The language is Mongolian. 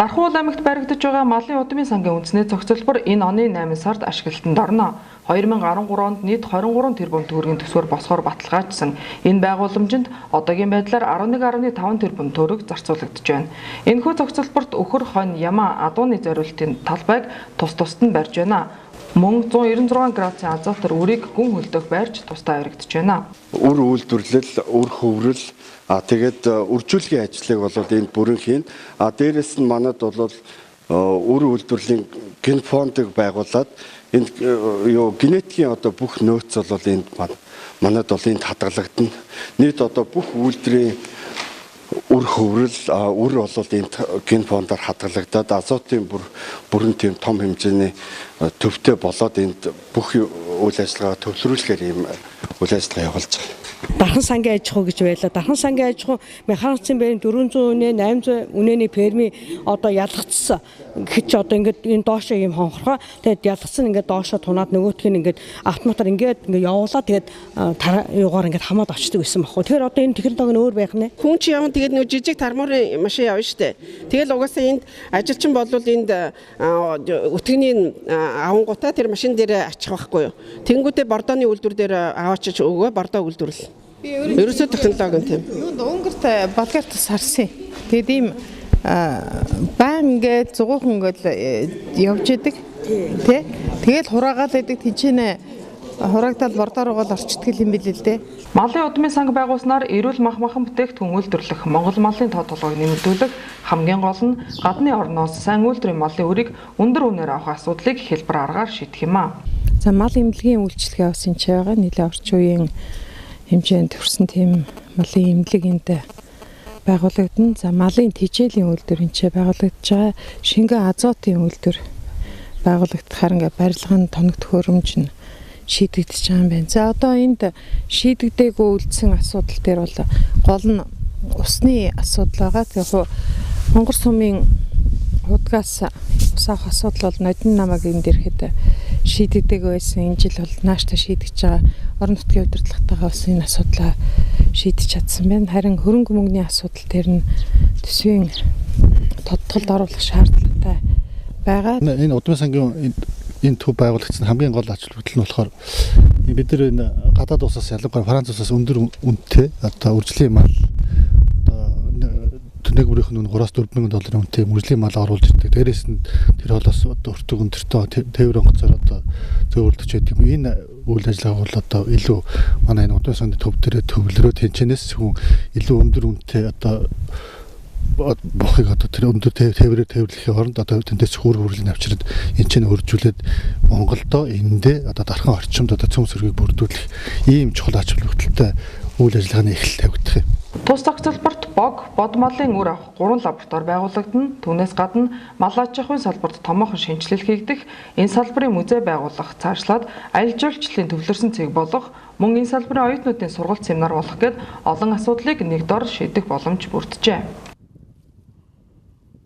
Дархуул аймагт баригдаж байгаа малын удмын сангийн үндэсний зохицолбор энэ оны 8 сард ашиглалтанд орно. 2013 онд нийт 23 тэрбум төгрөгийн төсвөр босгоор баталгаажсан. Энэ байгууламжинд одоогийн байдлаар 11.5 тэрбум төгрөг зарцуулагдж байна. Энэхүү зохицолборт өхөр, хонь, яма, адууны зориултын талбайг тус-тусад нь барьж байна. Мөн 196 градусын азотоор үрийг гүн хөлдөх байрч тусдаа өргөдөж байна. Үр үйлдвэрлэл, үр хөврөл, тэгээд үржүүлгийн ажлыг бол энд бүрэн хийн. Дээрээс нь манад бол үр үйлдвэрлэлийн ген фондыг байгуулад энд генетикийн бүх нөөц бол энд манад бол энд хадгалагдана. Нийт бүх үйлдвэрийн үр хөврөл, үр бол энд ген фондоор хадгалагдаад азотын бүрэн тийм том хэмжээний төвтэй болоод энд бүх үйл ажиллагаа төвлөрүүлэхээр ийм үйл ажиллагаа явуулж байгаа. Дархан сангийн аж ахуй гэж байлаа. Дархан сангийн аж ахуй механикчийн байрны 400 үнэ 800 үнэний ферми ялгцсан. Гэвч ингээд энэ доошоо юм хонхорхоо тэгээд ялгцсан ингээд доошоо тунаад нөгөөх нь ингээд автоматар ингээд явуулаад тэгээд юугаар ингээд хамаад очдөг гэсэн баггүй. Тэгэхээр энэ технологи нь өөр байх нэ. Хүн чи явна тэгээд жижиг тармуурын машин явна штэ. Тэгэл угаасаа энд ажилчин болвол энд өтгөний авангуудаа тэр машин дээр ачих байхгүй юу. Тэнгүүдээ бордооны үйлдвэр дээр аваачиж өгөө бордоо үйлдвэрлэл. Ерөөсөө технологи тийм. Юунд өнгөрт Болгарт сарсан. Тэгээд ийм баан ингээд зугуухан ингээд явж идэг. Тэ. Тэгэл хураагаал идэг тэнцэнэ хураагдал бордоороо орчдөг юм билээ л дээ. Малын удмын санг байгуулснаар эрүүл махан бүтээгдэхүүн үйлдвэрлэх, Монгол малын тоо толгойг нэмэгдүүлэх, хамгийн гол нь гадны орноос сайн үйлдвэрийн малын өрийг өндөр үнээр авах асуудлыг хэлбэр аргаар шийдэх юм аа. За мал эмнэлгийн үйлчлэгээ бас энэ ч байгаа. Нийлээ орчин үеийн хэмжээнд төрсэн тийм малын эмнэлэг энд байгуулагдана. За малын тэжээлийн үйлдвэр энэ ч байгуулагдаж байгаа. Шингэн азотын үйлдвэр байгуулагдахаар ингээ барилгын тоног төхөөрөмж нь шийдэгдэж байгаа юм байна. За одоо энд шийдэгдээгүй үлдсэн асуудал дээр бол гол нь усны асуудал байгаа. Тэгэхээр Монгол сумын худгаас ус авах асуудал бол нодин намайг энд ирэхэд шийдэгдээгүй байсан. Энэ жил бол нааштай шийдэж байгаа. Орон нутгийн удирдлагатайгаа бас энэ асуудлаа шийдэж чадсан байна. Харин хөрөнгө мөнгөний асуудал дээр нь төсвийн тодтолд оруулах шаардлагатай байгаа. Энэ удмын сангийн энэ төв байгуулагдсан хамгийн гол ач холбогдол нь болохоор бид нар энэ гадаад улсаас ялангуяа Франц улсаас өндөр үнэтэй үржлийн мал нэг бүрийнх нь 3-4 мянган долларын үнэтэй үржлийн мал оруулж ирдэг. Дээрээс нь тэр холоос өртөг өндөртөө тээвэр онгоцоор зөөвөрлөж байдаг юм. Энэ үйл ажиллагаа бол илүү манай энэ удмын сангийн төв дээр төвлөрөө тэнцэнээс хүн илүү өндөр үнэтэй бохыг тэр өндөр тээврээр тээвэрлэхийн оронд тэндээс хөр хөрлийн авчирд энэ ч өржүүлээд Монголдо эндээ дархан орчимд цөм сөргийг бүрдүүлэх ийм чухал ач холбогдолтой үйл ажиллагааны эхлэл тавигдах юм. Тус зохицолборт бод малын үр авах 3 лаборатори байгуулагдана. Түүнээс гадна мал аж ахуйн салбарт томоохон шинжилэл хийгдэх, энэ салбарын музей байгуулах, цаашлаад аялал жуулчлалын төвлөрсөн цэг болох, мөн энэ салбарын оюутнуудын сургалт семинар болох гэд олон асуудлыг нэг дор шийдэх боломж бүрджээ.